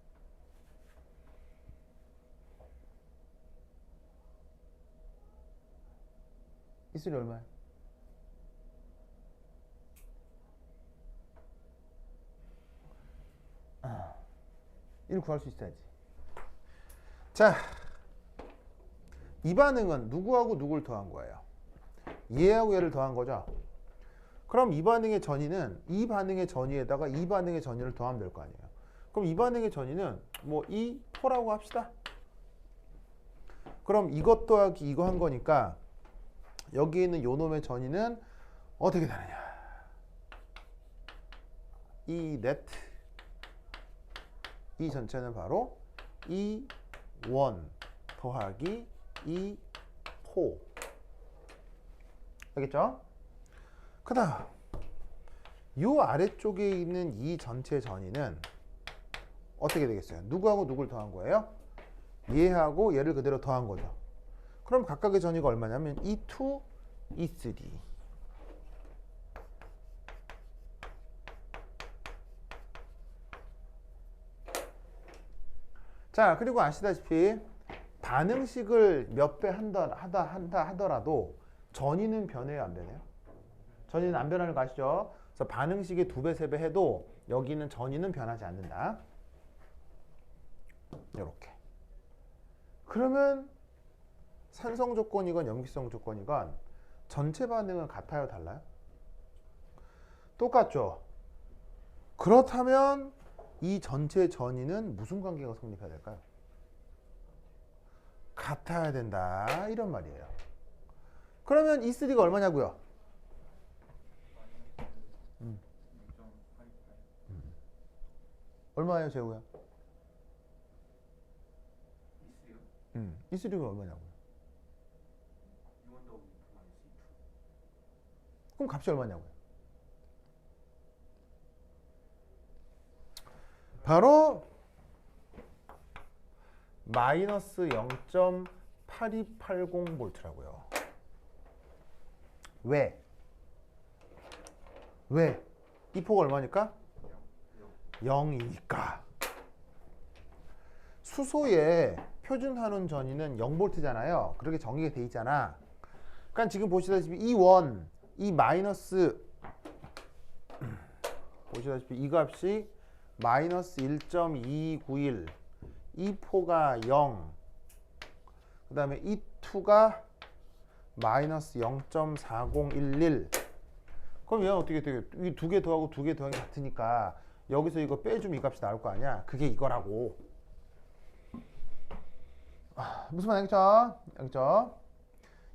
E3 얼마예요? 이를 구할 수 있어야지. 자, 이 반응은 누구하고 누구를 더한 거예요? 얘하고 얘를 더한 거죠. 그럼 이 반응의 전이는 이 반응의 전이에다가 이 반응의 전이를 더하면 될 거 아니에요. 그럼 이 반응의 전이는 뭐 이 포라고 합시다. 그럼 이것 더하기 이거 한 거니까 여기 있는 요 놈의 전이는 어떻게 되느냐? 이 네트 이 전체는 바로 이 원 더하기 이 포. 알겠죠? 그 다음 요 아래쪽에 있는 이 전체 전이는 어떻게 되겠어요? 누구하고 누구를 더한 거예요? 얘하고 얘를 그대로 더한 거죠. 그럼 각각의 전이가 얼마냐면 E2, E3. 자, 그리고 아시다시피 반응식을 몇 배 하더라도 전이는 변해요, 안 변해요? 전이는 안 변하는 거 아시죠? 그래서 반응식의 2배, 3배 해도 여기는 전이는 변하지 않는다. 이렇게. 그러면 산성 조건이건 염기성 조건이건 전체 반응은 같아요, 달라요? 똑같죠? 그렇다면 이 전체 전이는 무슨 관계가 성립해야 될까요? 같아야 된다, 이런 말이에요. 그러면 E3가 얼마냐고요? 얼마예요, 재우야? E3가 얼마냐고요? 그럼 값이 얼마냐고요? 바로 마이너스 0.8280V라고요. 왜? 이 포가 얼마니까? 0이니까. 수소의 표준 환원 전위는 0V잖아요. 그렇게 정의가 돼 있잖아. 그러니까 지금 보시다시피 이 마이너스 보시다시피 이 값이 마이너스 1.291, 이 포가 0, 그 다음에 이 2가 마이너스 0.4011. 그럼 얘는 어떻게 되게 이 두 개 더하고 두 개 더하기 같으니까 여기서 이거 빼주면 이 값이 나올 거 아니야. 그게 이거라고. 무슨 말 알겠죠? 알겠죠?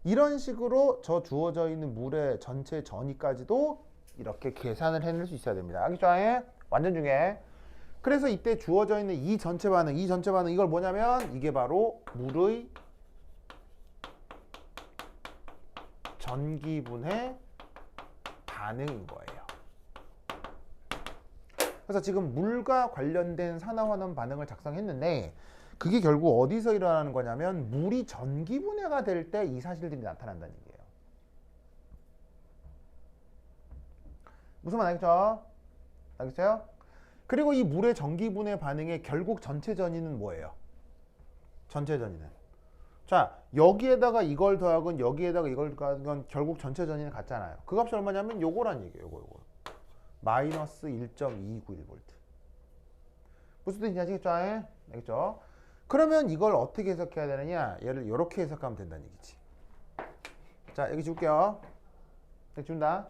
이런 식으로 저 주어져 있는 물의 전체 전위까지도 이렇게 계산을 해낼 수 있어야 됩니다. 알겠죠? 완전 중요해. 그래서 이때 주어져 있는 이 전체 반응 이걸 뭐냐면 이게 바로 물의 전기분해 반응인 거예요. 그래서 지금 물과 관련된 산화환원 반응을 작성했는데 그게 결국 어디서 일어나는 거냐면 물이 전기분해가 될 때 이 사실들이 나타난다는 얘기예요. 무슨 말 알겠죠? 알겠어요? 그리고 이 물의 전기분해 반응의 결국 전체 전위는 뭐예요? 전체 전위는. 자, 여기에다가 이걸 더하건 여기에다가 이걸 더하건 결국 전체 전위는 같잖아요. 그 값이 얼마냐면 요거란 얘기예요. 요거. 마이너스 1.291V. 무슨 뜻인지 아시겠죠? 알겠죠? 그러면 이걸 어떻게 해석해야 되느냐? 얘를 이렇게 해석하면 된다는 얘기지. 자, 여기 줄게요. 여기 준다.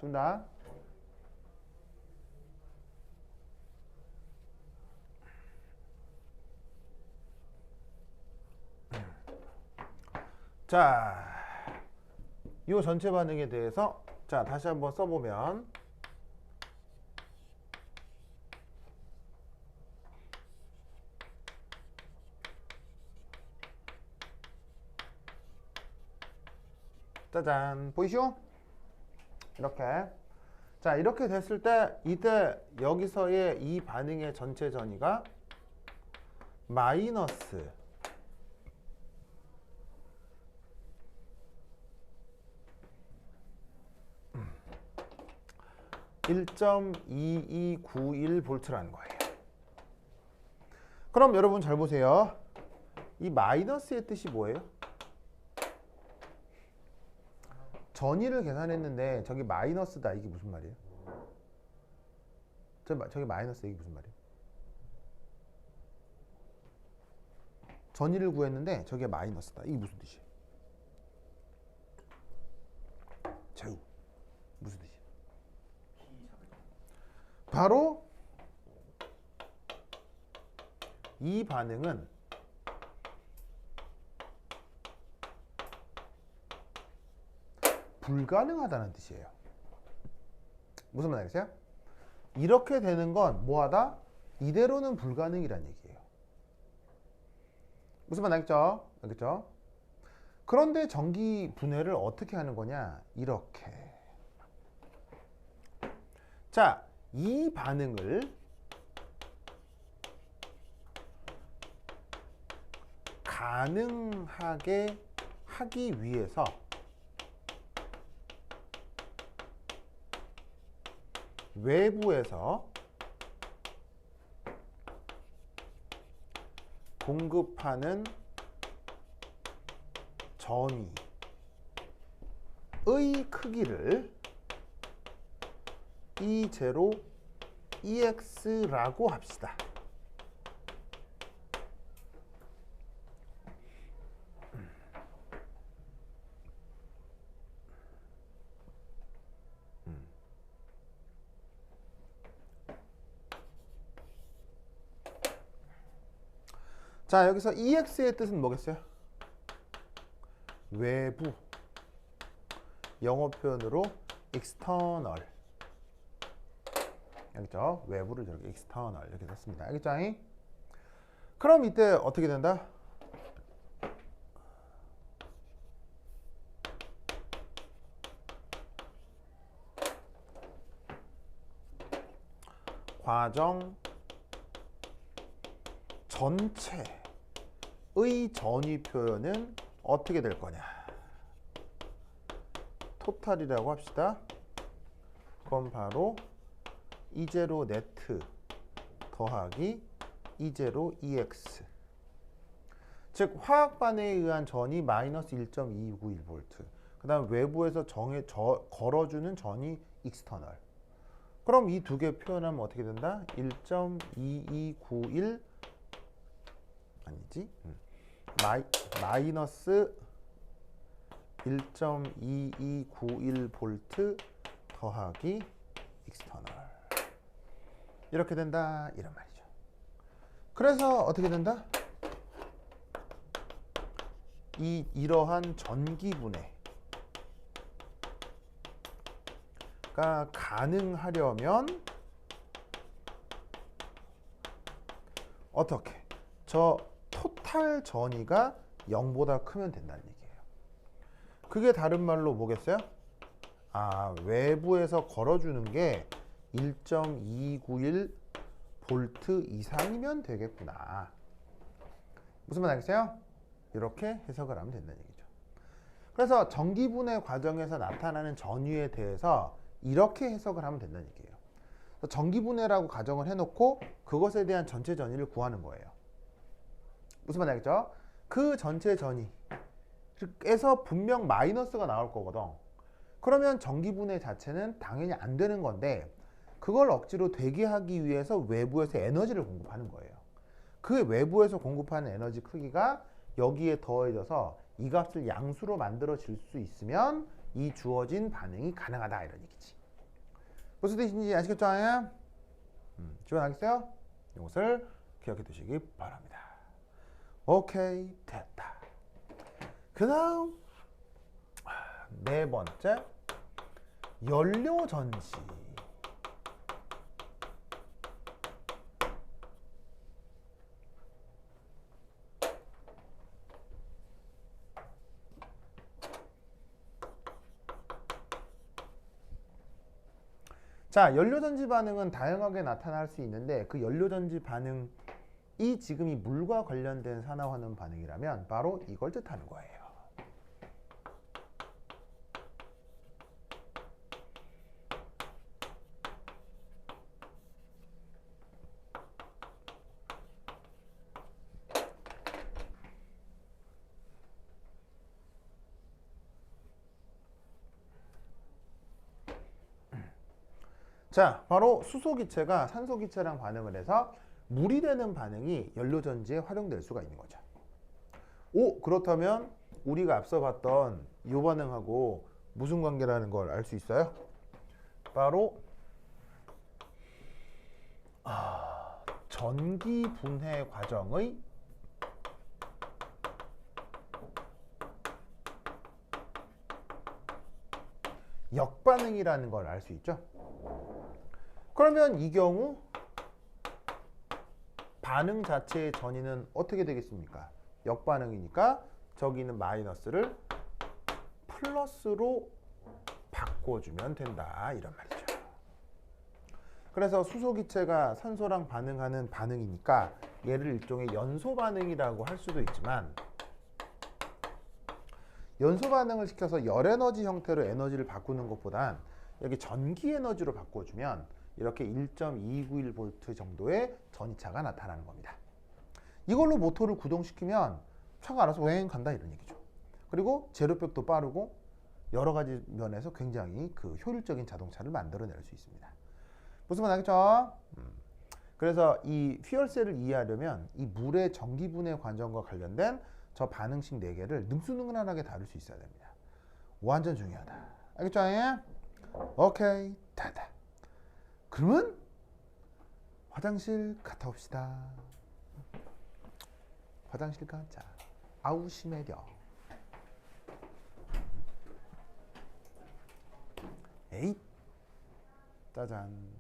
자, 이 전체 반응에 대해서 자, 다시 한번 써보면 짜잔, 보이시오? 이렇게. 자, 이렇게 됐을 때 이때 여기서의 이 반응의 전체 전위가 마이너스 1.2291V라는 거예요. 그럼 여러분 잘 보세요. 이 마이너스의 뜻이 뭐예요? 전위를 계산했는데 저기 마이너스다. 이게 무슨 말이에요? 저기 마이너스 이게 무슨 말이에요? 전위를 구했는데 저게 마이너스다. 이게 무슨 뜻이에요? 제우 무슨 뜻이에요? 바로 이 반응은 불가능하다는 뜻이에요. 무슨 말 알겠어요? 이렇게 되는 건 뭐하다? 이대로는 불가능이란 얘기예요. 무슨 말 알겠죠? 알겠죠? 그런데 전기 분해를 어떻게 하는 거냐? 이렇게. 자, 이 반응을 가능하게 하기 위해서 외부에서 공급하는 전위의 크기를 E0 EX라고 합시다. 자, 여기서 EX의 뜻은 뭐겠어요? 외부. 영어 표현으로 external. 알겠죠? 외부를 저렇게 external 이렇게 썼습니다. 알겠죠? 그럼 이때 어떻게 된다? 과정 전체의 전위 표현은 어떻게 될 거냐? 토탈이라고 합시다. 그건 바로 E0 네트 더하기 E0 EX. 즉 화학 반응에 의한 전이 마이너스 1.2291V. 그 다음 외부에서 걸어주는 전이 익스터널. 그럼 이 두 개 표현하면 어떻게 된다? 1.2291 아니지? 마이너스 1.2291V 더하기 익스터널. 이렇게 된다 이런 말이죠. 그래서 어떻게 된다? 이러한 전기분해가 가능하려면 어떻게? 저 토탈 전위가 0보다 크면 된다는 얘기예요. 그게 다른 말로 뭐겠어요? 아, 외부에서 걸어주는 게 1.291V 이상이면 되겠구나. 무슨 말 알겠어요? 이렇게 해석을 하면 된다는 얘기죠. 그래서 전기분해 과정에서 나타나는 전위에 대해서 이렇게 해석을 하면 된다는 얘기예요. 전기분해라고 가정을 해놓고 그것에 대한 전체 전위를 구하는 거예요. 무슨 말 알겠죠? 그 전체 전위에서 분명 마이너스가 나올 거거든. 그러면 전기분해 자체는 당연히 안 되는 건데 그걸 억지로 되게 하기 위해서 외부에서 에너지를 공급하는 거예요. 그 외부에서 공급하는 에너지 크기가 여기에 더해져서 이 값을 양수로 만들어질 수 있으면 이 주어진 반응이 가능하다 이런 얘기지. 무슨 뜻인지 아시겠죠? 주변 알겠어요? 이것을 기억해 두시기 바랍니다. 오케이, 됐다. 그 다음 네 번째, 연료 전지. 자, 연료전지 반응은 다양하게 나타날 수 있는데 그 연료전지 반응이 지금 이 물과 관련된 산화환원 반응이라면 바로 이걸 뜻하는 거예요. 자, 바로 수소기체가 산소기체랑 반응을 해서 물이 되는 반응이 연료전지에 활용될 수가 있는 거죠. 오, 그렇다면 우리가 앞서 봤던 이 반응하고 무슨 관계라는 걸 알 수 있어요? 바로 전기 분해 과정의 역반응이라는 걸 알 수 있죠. 그러면 이 경우 반응 자체의 전이는 어떻게 되겠습니까? 역반응이니까 저기 있는 마이너스를 플러스로 바꿔주면 된다 이런 말이죠. 그래서 수소기체가 산소랑 반응하는 반응이니까 얘를 일종의 연소 반응이라고 할 수도 있지만 연소 반응을 시켜서 열 에너지 형태로 에너지를 바꾸는 것보단 여기 전기 에너지로 바꿔주면 이렇게 1.291V 정도의 전이차가 나타나는 겁니다. 이걸로 모터를 구동시키면 차가 알아서 왱 간다 이런 얘기죠. 그리고 제로백도 빠르고 여러 가지 면에서 굉장히 그 효율적인 자동차를 만들어낼 수 있습니다. 무슨 말 알겠죠? 그래서 이 퓨얼셀을 이해하려면 이 물의 전기분해 과정과 관련된 저 반응식 4개를 능수능란하게 다룰 수 있어야 됩니다. 완전 중요하다. 알겠죠? 오케이, 다다. 그러면 화장실 갔다 옵시다. 화장실 가자. 아우 심해려. 에잇. 짜잔.